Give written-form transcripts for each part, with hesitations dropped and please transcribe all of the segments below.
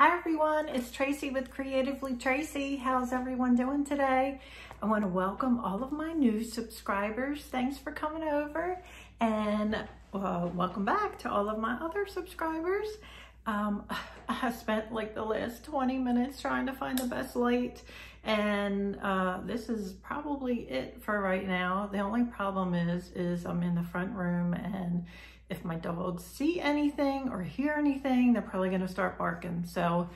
Hi everyone, it's Tracy with Creatively Tracy. How's everyone doing today? I want to welcome all of my new subscribers. Thanks for coming over, and welcome back to all of my other subscribers. I spent like the last 20 minutes trying to find the best light, and this is probably it for right now. The only problem is I'm in the front room, and if my dogs see anything or hear anything, they're probably going to start barking. So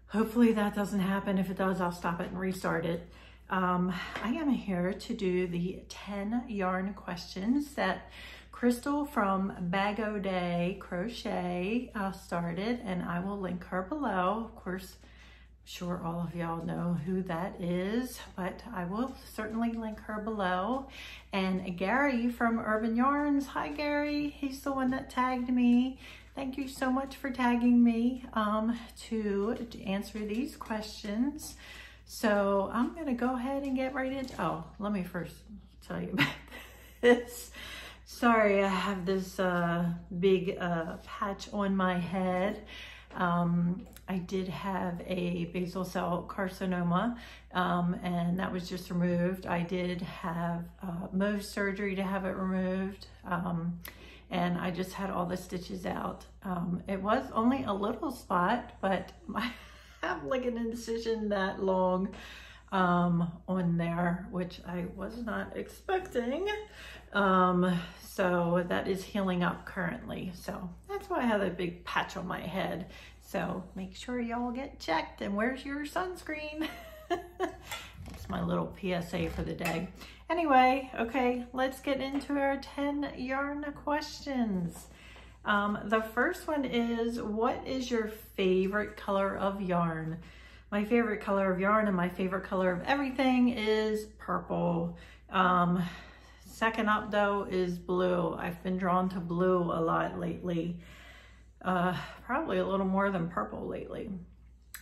hopefully that doesn't happen. If it does, I'll stop it and restart it. I am here to do the 10 yarn questions that Crystal from Bag-O-Day Crochet started, and I will link her below. Of course, I'm sure all of y'all know who that is, but I will certainly link her below. And Gary from Urban Yarns, hi Gary, he's the one that tagged me. Thank you so much for tagging me to answer these questions. So I'm gonna go ahead and get right into, oh, let me first tell you about this. Sorry, I have this big patch on my head. I did have a basal cell carcinoma, and that was just removed. I did have Mohs surgery to have it removed, and I just had all the stitches out. It was only a little spot, but I have like an incision that long on there, which I was not expecting. So that is healing up currently. So that's why I have a big patch on my head. So make sure y'all get checked, and where's your sunscreen? That's my little PSA for the day. Anyway, okay, let's get into our 10 yarn questions. The first one is, what is your favorite color of yarn? My favorite color of yarn and my favorite color of everything is purple. Second up though is blue. I've been drawn to blue a lot lately. Probably a little more than purple lately.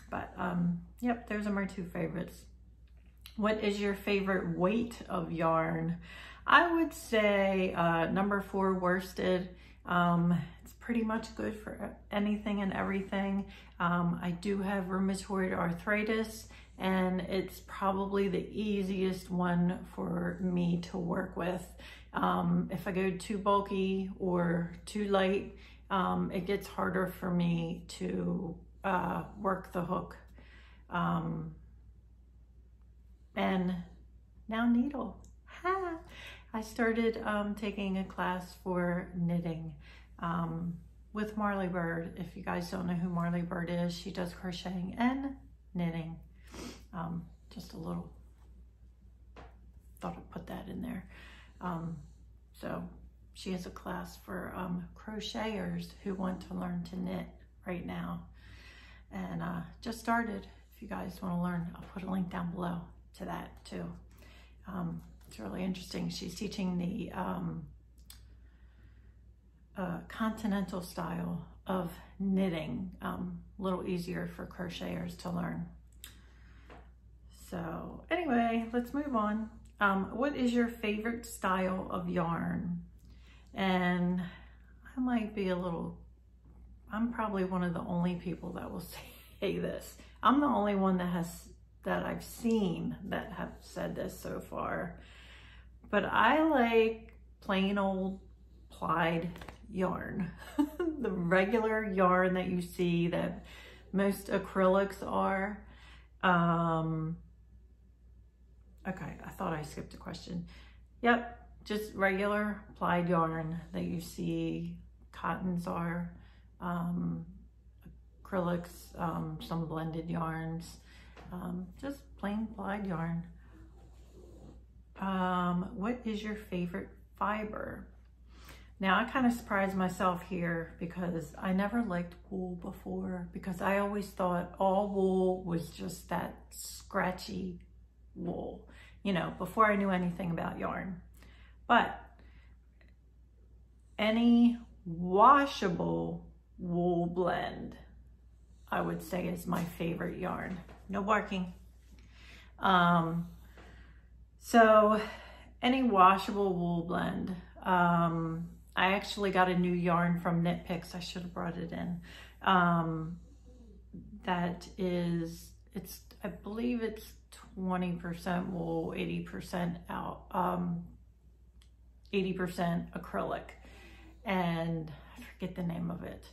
But yep, those are my two favorites. What is your favorite weight of yarn? I would say number 4 worsted. It's pretty much good for anything and everything. I do have rheumatoid arthritis, and it's probably the easiest one for me to work with. If I go too bulky or too light, it gets harder for me to work the hook. And now needle. Ha! I started taking a class for knitting with Marley Bird. If you guys don't know who Marley Bird is, she does crocheting and knitting. Just a little, thought I'd put that in there. So she has a class for crocheters who want to learn to knit right now. And just started. If you guys want to learn, I'll put a link down below to that too. It's really interesting. She's teaching the continental style of knitting, a little easier for crocheters to learn. So anyway, let's move on. What is your favorite style of yarn? And I might be a little, I'm probably one of the only people that will say this. I'm the only one that I've seen that have said this so far. But I like plain old plied yarn. The regular yarn that you see that most acrylics are. Okay, I thought I skipped a question. Yep, just regular plied yarn that you see. Cottons are, acrylics, some blended yarns, just plain plied yarn. What is your favorite fiber? Now I kind of surprised myself here because I never liked wool before, because I always thought all wool was just that scratchy wool, you know, before I knew anything about yarn. But any washable wool blend, I would say, is my favorite yarn. No barking. So any washable wool blend. I actually got a new yarn from Knit Picks. I should have brought it in. that is, I believe it's 20% wool, 80% out, 80% acrylic, and I forget the name of it.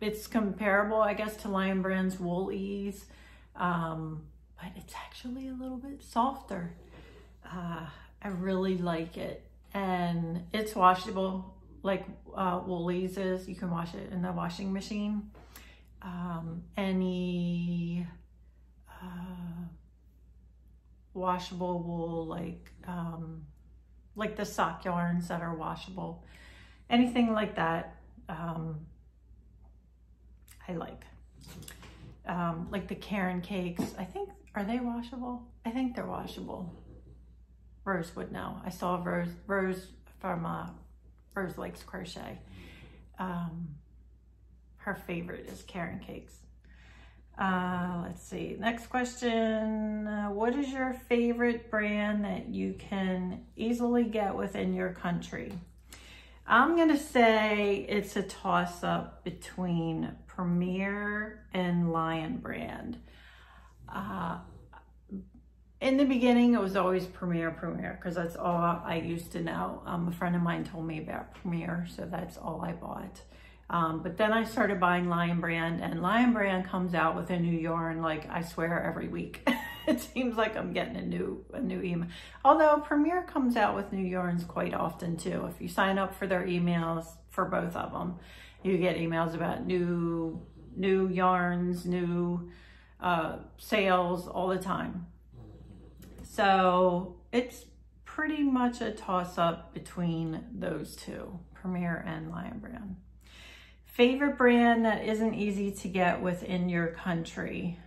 It's comparable, I guess, to Lion Brand's Wool Ease, but it's actually a little bit softer. I really like it, and it's washable like Wool Ease is. You can wash it in the washing machine. Any washable wool, like the sock yarns that are washable, anything like that, I like the Karen cakes. I think, are they washable? I think they're washable. Rose would know. I saw Rose from Rose Likes Crochet. Her favorite is Karen cakes. Let's see, next question. What is your favorite brand that you can easily get within your country? I'm gonna say it's a toss-up between Premier and Lion Brand. In the beginning, it was always Premier, because that's all I used to know. A friend of mine told me about Premier, so that's all I bought. But then I started buying Lion Brand, and Lion Brand comes out with a new yarn, like, I swear, every week. It seems like I'm getting a new email. Although Premier comes out with new yarns quite often too. If you sign up for their emails for both of them, you get emails about new yarns, new sales all the time. So it's pretty much a toss-up between those two, Premier and Lion Brand. Favorite brand that isn't easy to get within your country?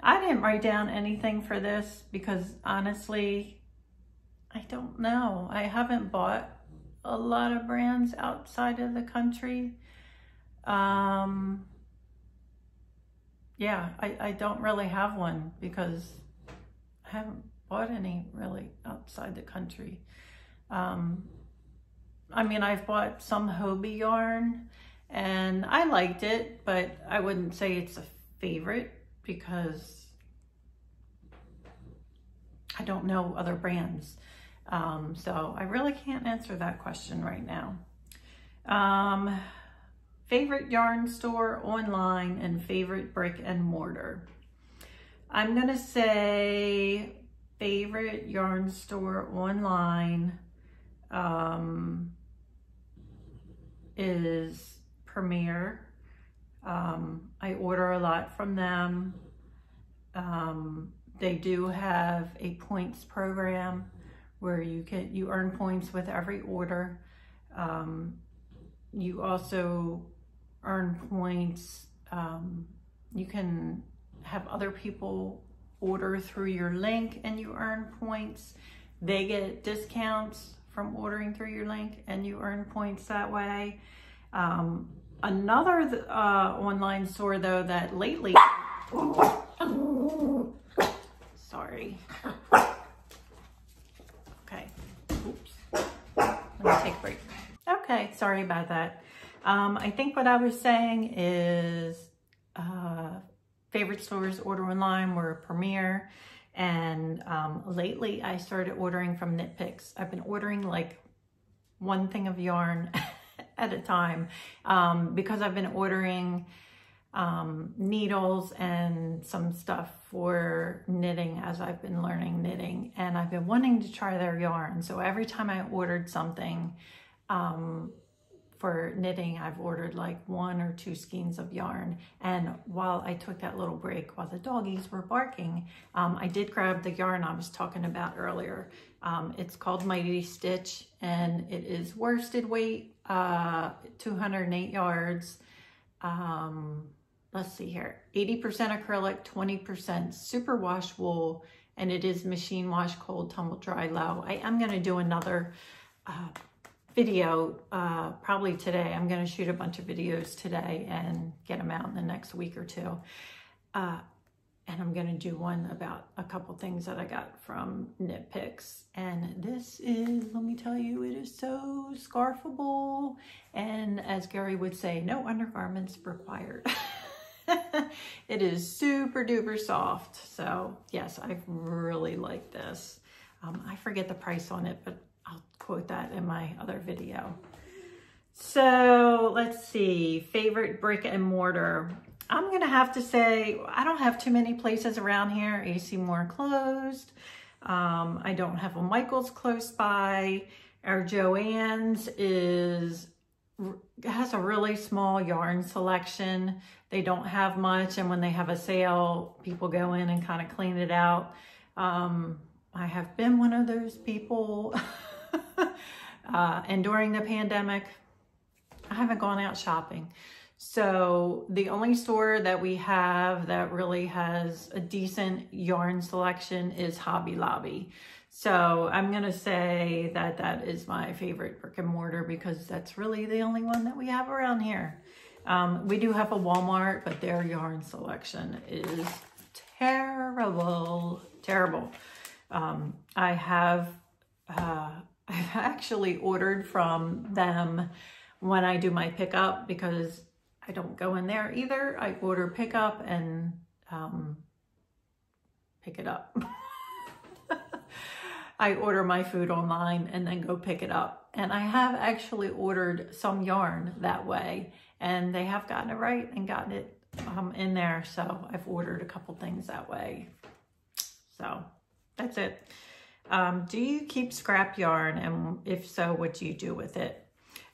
I didn't write down anything for this because honestly, I don't know. I haven't bought a lot of brands outside of the country. Yeah, I don't really have one because I haven't bought any really outside the country. I mean, I've bought some Hobie yarn and I liked it, but I wouldn't say it's a favorite because I don't know other brands. So I really can't answer that question right now. Favorite yarn store online and favorite brick and mortar. I'm gonna say favorite yarn store online is Premier. I order a lot from them. They do have a points program where you earn points with every order. You also earn points. You can have other people order through your link and you earn points. They get discounts from ordering through your link and you earn points that way. Another online store though that lately, sorry. Okay, oops, let me take a break. Okay, sorry about that. I think what I was saying is favorite stores order online were Premier, and lately I started ordering from Knit Picks. I've been ordering like one thing of yarn at a time because I've been ordering needles and some stuff for knitting as I've been learning knitting, and I've been wanting to try their yarn. So every time I ordered something for knitting, I've ordered like 1 or 2 skeins of yarn. And while I took that little break while the doggies were barking, I did grab the yarn I was talking about earlier. It's called Mighty Stitch, and it is worsted weight, 208 yards. Let's see here, 80% acrylic, 20% superwash wool, and it is machine wash, cold, tumble dry, low. I am gonna do another video probably today. I'm gonna shoot a bunch of videos today and get them out in the next week or two. And I'm gonna do one about a couple things that I got from Knit Picks. And this is, let me tell you, it is so scarfable. And as Gary would say, no undergarments required. It is super duper soft. So yes, I really like this. I forget the price on it, but I'll quote that in my other video. So let's see, favorite brick and mortar. I'm gonna have to say, I don't have too many places around here. AC Moore closed. I don't have a Michael's close by. Our Joann's has a really small yarn selection. They don't have much, and when they have a sale, people go in and kind of clean it out. I have been one of those people. And during the pandemic, I haven't gone out shopping. So the only store that we have that really has a decent yarn selection is Hobby Lobby. So I'm going to say that that is my favorite brick and mortar because that's really the only one that we have around here. We do have a Walmart, but their yarn selection is terrible, terrible. I've actually ordered from them when I do my pickup because I don't go in there either. I order pickup and pick it up. I order my food online and then go pick it up. And I have actually ordered some yarn that way, and they have gotten it right and gotten it in there. So I've ordered a couple things that way. So that's it. Do you keep scrap yarn? And if so, what do you do with it?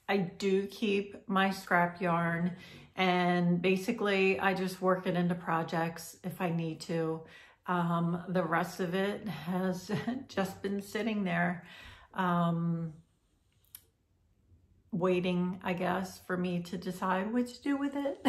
I do keep my scrap yarn, and basically I just work it into projects if I need to. The rest of it has just been sitting there, waiting, I guess, for me to decide what to do with it.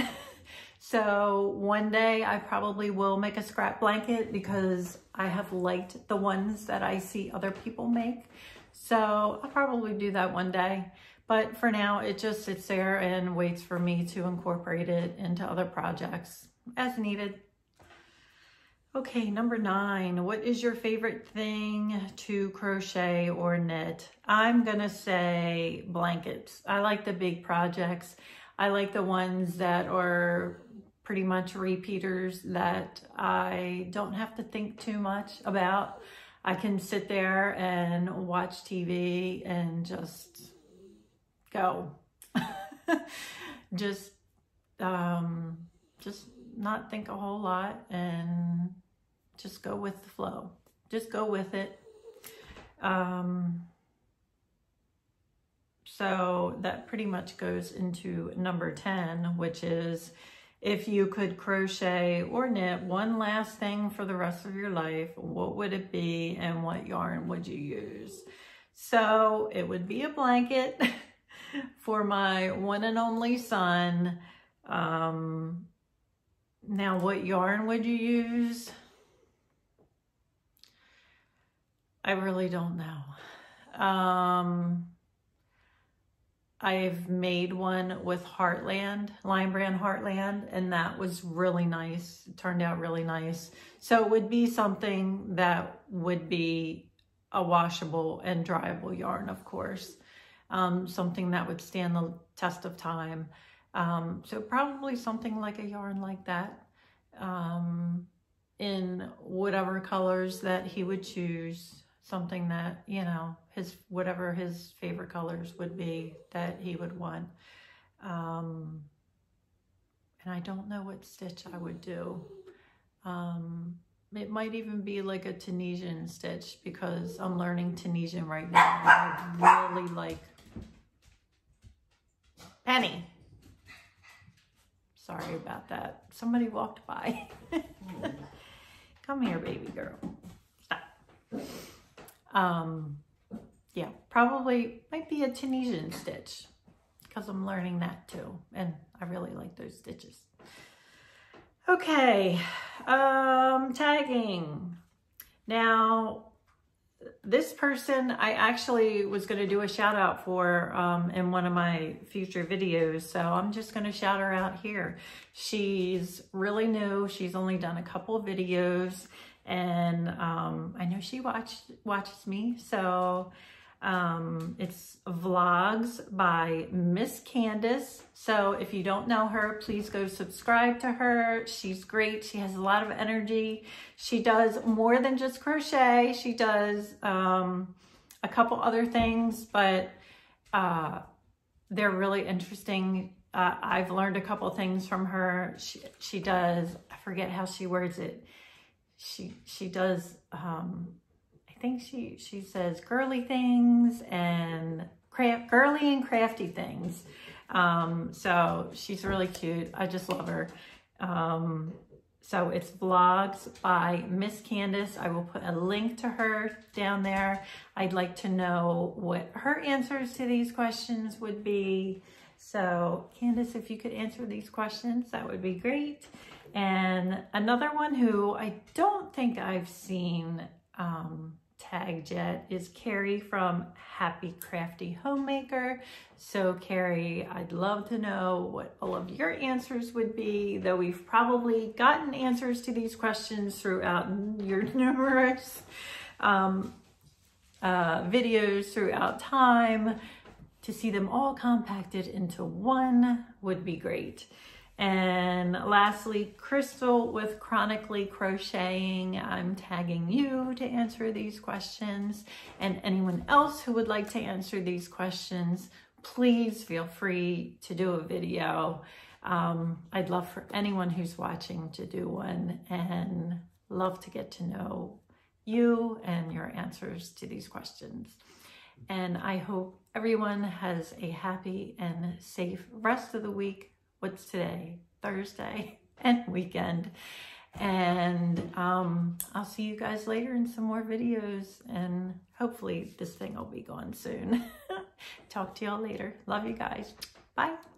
So one day I probably will make a scrap blanket because I have liked the ones that I see other people make. So I'll probably do that one day. But for now, it just sits there and waits for me to incorporate it into other projects as needed. Okay, number 9. What is your favorite thing to crochet or knit? I'm gonna say blankets. I like the big projects. I like the ones that are pretty much repeaters that I don't have to think too much about. I can sit there and watch TV and just go. just not think a whole lot and just go with the flow. Just go with it. So that pretty much goes into number 10, which is if you could crochet or knit one last thing for the rest of your life, what would it be and what yarn would you use? So it would be a blanket for my one and only son. Now, what yarn would you use? I really don't know. I've made one with Heartland, Lion Brand Heartland, and that was really nice. It turned out really nice. So it would be something that would be a washable and dryable yarn, of course. Something that would stand the test of time. So probably something like a yarn like that, in whatever colors that he would choose. Something that, you know, whatever his favorite colors would be that he would want. And I don't know what stitch I would do. It might even be like a Tunisian stitch because I'm learning Tunisian right now. I really like Penny. Sorry about that. Somebody walked by. Come here, baby girl. Stop. Yeah, probably might be a Tunisian stitch because I'm learning that too. And I really like those stitches. Okay, tagging. Now, this person I actually was going to do a shout out for in one of my future videos. So I'm just going to shout her out here. She's really new. She's only done a couple of videos. And I know she watches me, so It's vlogs by Miss Candace. So if you don't know her, please go subscribe to her. She's great. She has a lot of energy. She does more than just crochet. She does a couple other things, but they're really interesting. I've learned a couple things from her. She does, I forget how she words it. She does, I think she says girly things and girly and crafty things. So she's really cute. I just love her. So it's vlogs by Miss Candace. I will put a link to her down there. I'd like to know what her answers to these questions would be. So Candace, if you could answer these questions, that would be great. And another one who I don't think I've seen tagged yet is Carrie from Happy Crafty Homemaker. So Carrie, I'd love to know what all of your answers would be, though we've probably gotten answers to these questions throughout your numerous videos throughout time. To see them all compacted into one would be great. And lastly, Crystal with Chronically Crocheting. I'm tagging you to answer these questions. And anyone else who would like to answer these questions, please feel free to do a video. I'd love for anyone who's watching to do one, and love to get to know you and your answers to these questions. And I hope everyone has a happy and safe rest of the week. What's today? Thursday and weekend. And I'll see you guys later in some more videos, and hopefully this thing will be gone soon. Talk to y'all later. Love you guys. Bye.